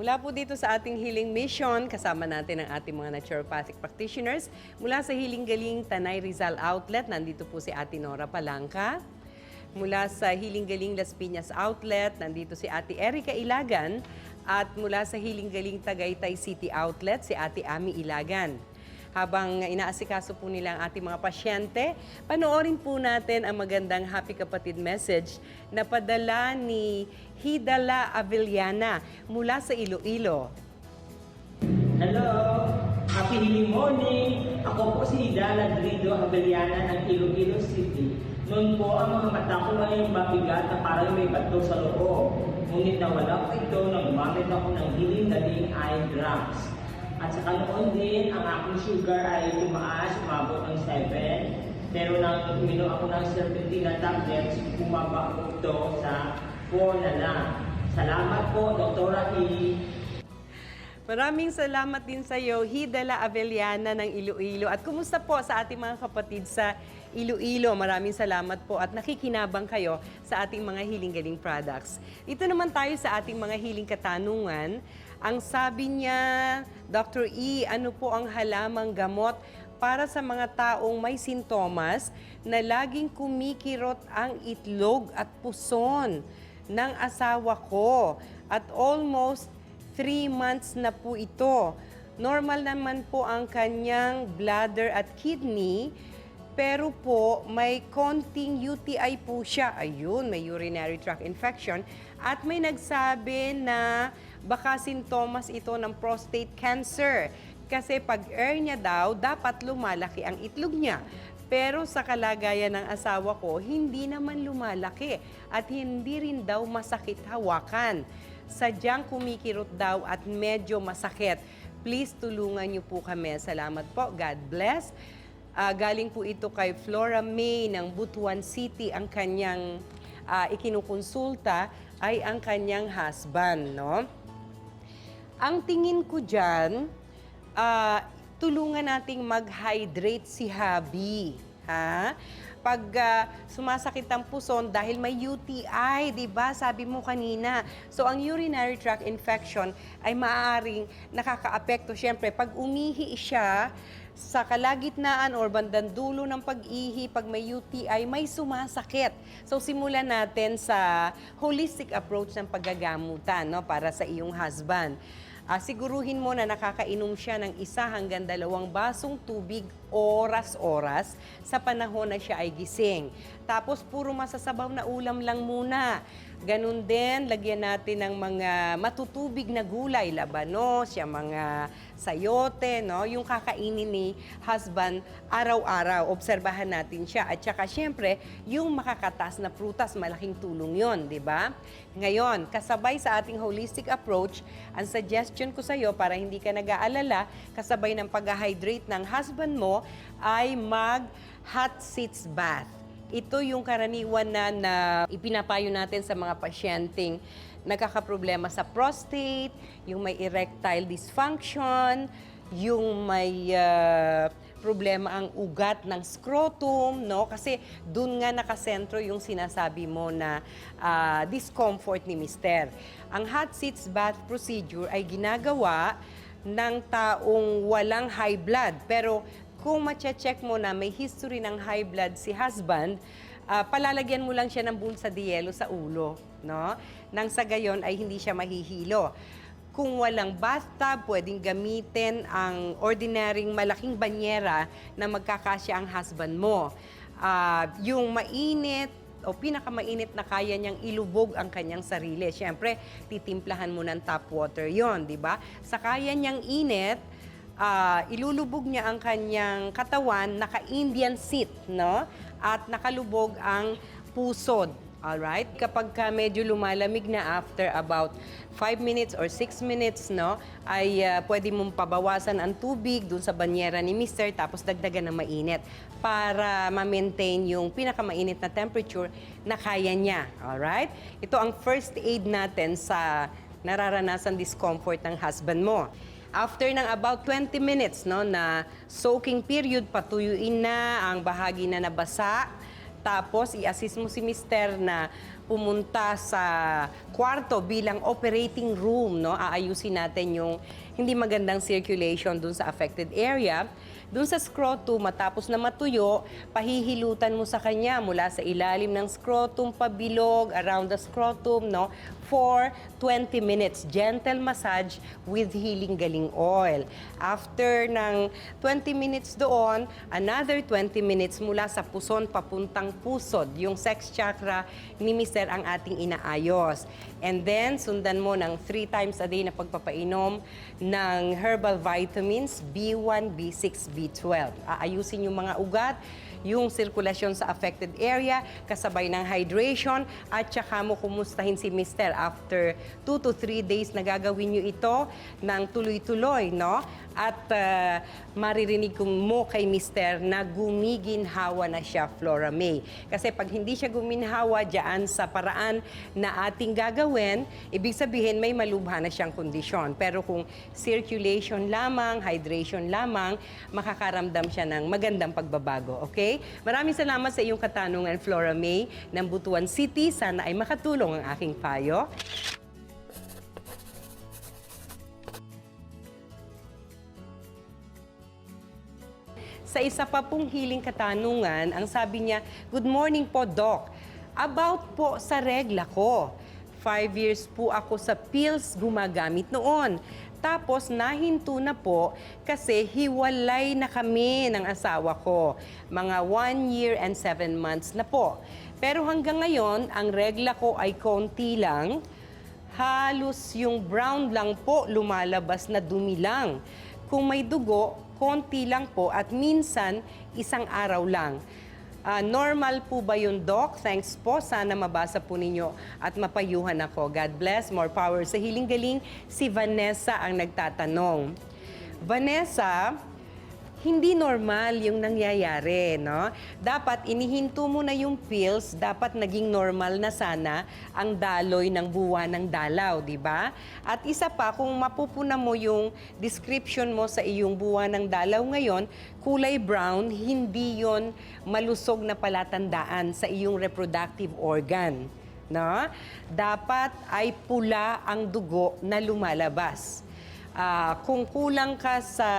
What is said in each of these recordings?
Mula po dito sa ating Healing Mission, kasama natin ang ating mga naturopathic practitioners. Mula sa Healing Galing Tanay Rizal Outlet, nandito po si Ate Nora Palangka. Mula sa Healing Galing Las Piñas Outlet, nandito si Ate Erica Ilagan. At mula sa Healing Galing Tagaytay City Outlet, si Ate Ami Ilagan. Habang inaasikaso po nila ang ating mga pasyente, panoorin po natin ang magandang Happy Kapatid message na padala ni Hidala Avellana mula sa Iloilo. Hello! Happy healing morning! Ako po si Hidala Drido Avellana ng Iloilo City. Noon po ang mga mata ko ay mabigat na parang may bato sa loob. Ngunit nawala ko ito nang gumamit ako ng Healing Galing Eye Drops. At saka noon din, ang aking sugar ay tumaas, umabot ng 7. Pero nang uminom ako ng serpentina tablets, bumaba ko ito sa 4 na lang. Salamat po, Dr. E. Maraming salamat din sa iyo, Hidala Avellana ng Iloilo. At kumusta po sa ating mga kapatid sa Iloilo? Maraming salamat po at nakikinabang kayo sa ating mga Healing Galing products. Ito naman tayo sa ating mga healing katanungan. Ang sabi niya, Dr. E, ano po ang halamang gamot para sa mga taong may sintomas na laging kumikirot ang itlog at puson ng asawa ko at almost 3 months na po ito. Normal naman po ang kanyang bladder at kidney, pero po may konting UTI po siya. Ayun, may urinary tract infection. At may nagsabi na baka sintomas ito ng prostate cancer. Kasi pag air niya daw, dapat lumalaki ang itlog niya. Pero sa kalagayan ng asawa ko, hindi naman lumalaki at hindi rin daw masakit hawakan. Sadyang kumikirot daw at medyo masakit. Please tulungan niyo po kami. Salamat po. God bless. Galing po ito kay Flora May ng Butuan City. Ang kanyang ikinukonsulta ay ang kanyang husband, no? Ang tingin ko dyan, tulungan nating mag-hydrate si hubby. Ha? Pag sumasakit ang puson dahil may UTI, di ba? Sabi mo kanina. So, ang urinary tract infection ay maaaring nakakaapekto. Siyempre, pag umihi siya sa kalagitnaan or bandang dulo ng pag-ihi, pag may UTI, may sumasakit. So, simulan natin sa holistic approach ng paggagamutan, no, para sa iyong husband. Siguruhin mo na nakakainom siya ng 1 hanggang 2 basong tubig oras-oras sa panahon na siya ay gising. Tapos puro masasabaw na ulam lang muna. Ganun din, lagyan natin ng mga matutubig na gulay, labanos, yung mga sayote, no? Yung kakainin ni husband araw-araw. Obserbahan natin siya. At saka syempre, yung makakatas na prutas, malaking tulong yon, di ba? Ngayon, kasabay sa ating holistic approach, ang suggestion ko sa iyo para hindi ka nag-aalala, kasabay ng pag-hydrate ng husband mo, ay mag-hot seats bath. Ito yung karaniwan na ipinapayo natin sa mga pasyenteng nagkakaproblema sa prostate, yung may erectile dysfunction, yung may problema ang ugat ng scrotum, no? Kasi dun nga nakasentro yung sinasabi mo na discomfort ni mister. Ang hot seats bath procedure ay ginagawa ng taong walang high blood. Pero kung mache-check mo na may history ng high blood si husband, palalagyan mo lang siya ng bulsa de yelo sa ulo, no? Nang sa gayon ay hindi siya mahihilo. Kung walang bathtub, pwedeng gamitin ang ordinaryong malaking banyera na magkakasya ang husband mo. Yung mainit o pinakamainit na kaya niyang ilubog ang kanyang sarili. Siyempre, titimplahan mo ng tap water yon, di ba? Sa kaya niyang init, ilulubog niya ang kanyang katawan, naka-Indian seat, no? At nakalubog ang pusod. Alright? Kapag medyo lumalamig na after about 5 minutes or 6 minutes, no, ay pwede mong pabawasan ang tubig dun sa banyera ni mister, tapos dagdagan ng mainit para ma-maintain yung pinakamainit na temperature na kaya niya. Alright? Ito ang first aid natin sa nararanasan discomfort ng husband mo. After ng about 20 minutes, no, na soaking period, patuyuin na ang bahagi na nabasa Tapos, i-assist mo si Mister na pumunta sa kwarto bilang operating room, no? Aayusin natin yung hindi magandang circulation dun sa affected area. Dun sa scrotum, matapos na matuyo, pahihilutan mo sa kanya mula sa ilalim ng scrotum, pabilog, around the scrotum, no? For 20 minutes. Gentle massage with healing galing oil. After ng 20 minutes doon, another 20 minutes mula sa puson papuntang pusod. Yung sex chakra ni Mister ang ating inaayos. And then, sundan mo ng 3 times a day na pagpapainom ng herbal vitamins B1, B6, B12. Aayusin yung mga ugat, yung sirkulasyon sa affected area, kasabay ng hydration, at saka mo kumustahin si Mister after 2 to 3 days na gagawin nyo ito ng tuloy-tuloy, no? At maririnig mo kay Mister na gumiginhawa na siya, Flora May. Kasi pag hindi siya guminhawa dyan sa paraan na ating gagawin, ibig sabihin may malubha na siyang kondisyon. Pero kung circulation lamang, hydration lamang, makakaramdam siya ng magandang pagbabago, okay? Maraming salamat sa iyong katanungan, Flora May, ng Butuan City. Sana ay makatulong ang aking payo. Sa isa pa pong hiling katanungan, ang sabi niya, "Good morning po, Doc. About po sa regla ko. 5 years po ako sa pills gumagamit noon. Tapos nahinto na po kasi hiwalay na kami ng asawa ko. Mga 1 year and 7 months na po. Pero hanggang ngayon, ang regla ko ay konti lang. Halos yung brown lang po lumalabas na dumi lang. Kung may dugo, konti lang po at minsan isang araw lang. Normal po ba yun, Doc? Thanks po. Sana mabasa po ninyo at mapayuhan ako. God bless. More power sa Hiling Galing. Si Vanessa ang nagtatanong. Vanessa, hindi normal yung nangyayari, no? Dapat inihinto mo na yung pills, dapat naging normal na sana ang daloy ng buwan ng dalaw, di ba? At isa pa, kung mapupuna mo yung description mo sa iyong buwan ng dalaw ngayon, kulay brown, hindi yon malusog na palatandaan sa iyong reproductive organ, no? Dapat ay pula ang dugo na lumalabas. Kung kulang ka sa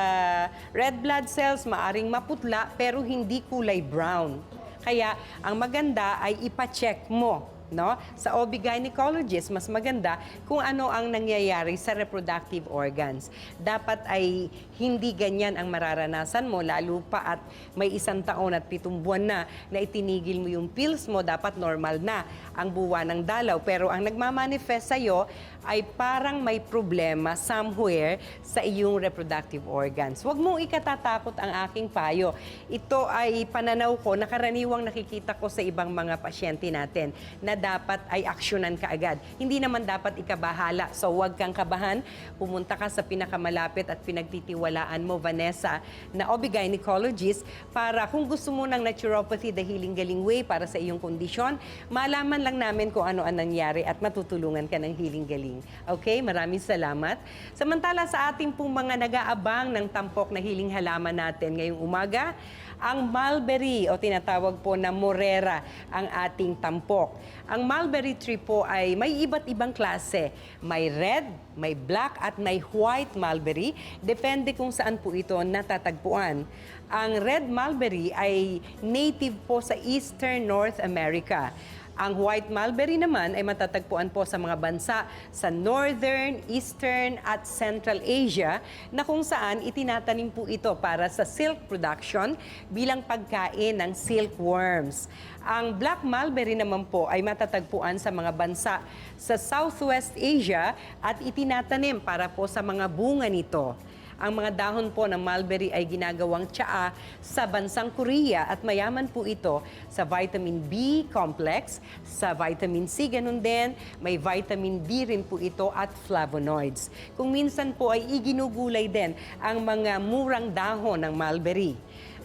red blood cells, maaring maputla pero hindi kulay brown. Kaya ang maganda ay ipa-check mo, no? Sa OB-gynecologist, mas maganda kung ano ang nangyayari sa reproductive organs. Dapat ay hindi ganyan ang mararanasan mo, lalo pa at may 1 taon at 7 buwan na itinigil mo yung pills mo, dapat normal na ang buwan ng dalaw. Pero ang nagmamanifest sa'yo ay parang may problema somewhere sa iyong reproductive organs. Huwag mong ikatatakot ang aking payo. Ito ay pananaw ko na karaniwang nakikita ko sa ibang mga pasyente natin na dapat ay aksyonan ka agad. Hindi naman dapat ikabahala. So huwag kang kabahan. Pumunta ka sa pinakamalapit at pinagtitiwalaan mo, Vanessa, na OB-gynecologist para kung gusto mo ng naturopathy, the Healing Galing Way para sa iyong kondisyon, malaman lang namin kung ano ang nangyari at matutulungan ka ng Healing Galing. Okay, maraming salamat. Samantala sa ating pong mga nag-aabang ng tampok na hiling halaman natin ngayong umaga, ang mulberry o tinatawag po na morera ang ating tampok. Ang mulberry tree po ay may iba't ibang klase. May red, may black at may white mulberry. Depende kung saan po ito natatagpuan. Ang red mulberry ay native po sa Eastern North America. Ang white mulberry naman ay matatagpuan po sa mga bansa sa Northern, Eastern at Central Asia na kung saan itinatanim po ito para sa silk production bilang pagkain ng silkworms. Ang black mulberry naman po ay matatagpuan sa mga bansa sa Southwest Asia at itinatanim para po sa mga bunga nito. Ang mga dahon po ng mulberry ay ginagawang tsaa sa bansang Korea at mayaman po ito sa vitamin B complex, sa vitamin C ganun din, may vitamin D rin po ito at flavonoids. Kung minsan po ay iginugulay din ang mga murang dahon ng mulberry.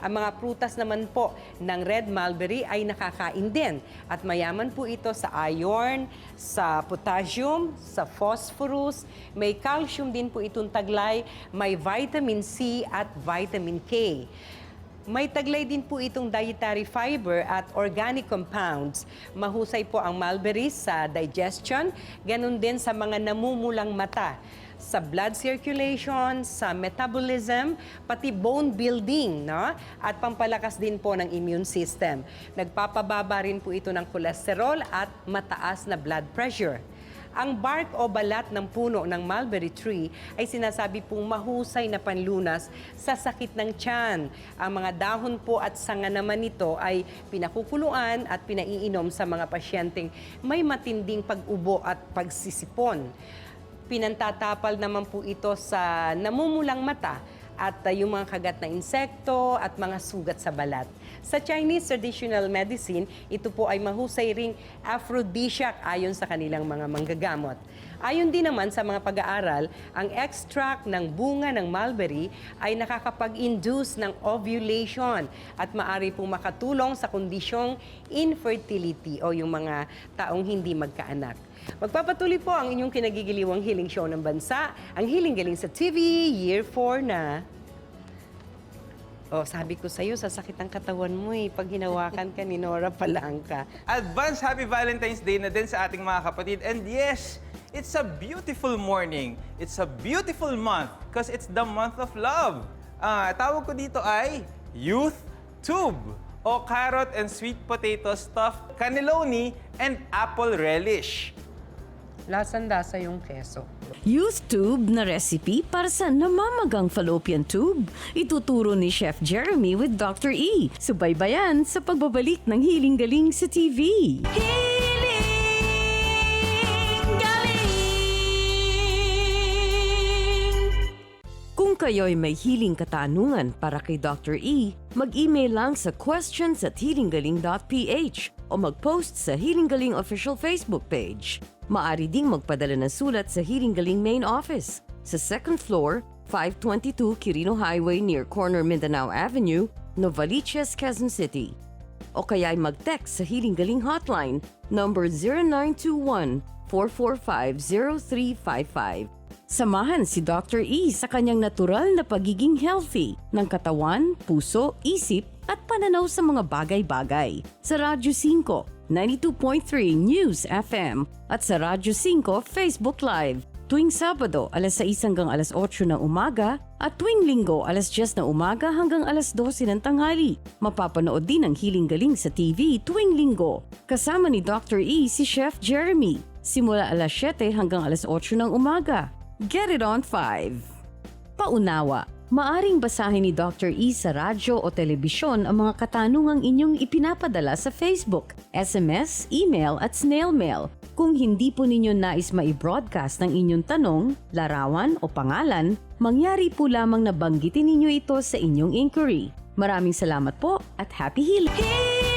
Ang mga prutas naman po ng red mulberry ay nakakain din at mayaman po ito sa iron, sa potassium, sa phosphorus, may calcium din po itong taglay, may vitamin C at vitamin K. May taglay din po itong dietary fiber at organic compounds. Mahusay po ang mulberries sa digestion, ganun din sa mga namumulang mata, sa blood circulation, sa metabolism, pati bone building, no? At pampalakas din po ng immune system. Nagpapababa rin po ito ng cholesterol at mataas na blood pressure. Ang bark o balat ng puno ng mulberry tree ay sinasabi pong mahusay na panlunas sa sakit ng tiyan. Ang mga dahon po at sanga naman nito ay pinakukuluan at pinaiinom sa mga pasyenteng may matinding pag-ubo at pagsisipon. Pinantatapal naman po ito sa namumulang mata at yung mga kagat na insekto at mga sugat sa balat. Sa Chinese traditional medicine, ito po ay mahusay ring aphrodisiac ayon sa kanilang mga manggagamot. Ayon din naman sa mga pag-aaral, ang extract ng bunga ng mulberry ay nakakapag-induce ng ovulation at maaari pong makatulong sa kondisyong infertility o yung mga taong hindi magkaanak. Magpapatuloy po ang inyong kinagigiliwang healing show ng bansa, ang Healing Galing sa TV, Year 4 na. Oh, sabi ko sa'yo, sasakit ang katawan mo pag hinawakan ka ni Nora Palangka. Advance Happy Valentine's Day na din sa ating mga kapatid. And yes, it's a beautiful morning. It's a beautiful month because it's the month of love. Tawag ko dito ay Youth Tube o carrot and sweet potato stuffed cannelloni and apple relish. Lasang-lasa yung keso. Youth Tube na recipe para sa namamagang fallopian tube. Ituturo ni Chef Jeremy with Dr. E. Subaybayan sa pagbabalik ng Healing Galing sa TV. Healing Galing! Kung kayo'y may healing katanungan para kay Dr. E, mag-email lang sa questions@healinggaling.ph o mag-post sa Healing Galing official Facebook page. Maaari ding magpadala ng sulat sa Healing Galing main office sa 2nd floor, 522 Quirino Highway near corner Mindanao Avenue, Novaliches, Quezon City. O kaya ay mag-text sa Healing Galing hotline number 0921-445-0355. Samahan si Dr. E sa kanyang natural na pagiging healthy ng katawan, puso, isip at pananaw sa mga bagay-bagay. Sa Radyo 5, 92.3 News FM at sa Radyo 5 Facebook Live. Tuwing Sabado, alas 6 hanggang alas 8 ng umaga at tuwing Linggo, alas 10 ng umaga hanggang alas 12 ng tanghali. Mapapanood din ang Healing Galing sa TV tuwing Linggo. Kasama ni Dr. E si Chef Jeremy. Simula alas 7 hanggang alas 8 ng umaga. Get it on 5. Paunawa. Maaring basahin ni Dr. E sa radyo o telebisyon ang mga katanungang inyong ipinapadala sa Facebook, SMS, email at snail mail. Kung hindi po ninyo nais mai-broadcast ang inyong tanong, larawan o pangalan, mangyari po lamang na banggitin ninyo ito sa inyong inquiry. Maraming salamat po at happy healing!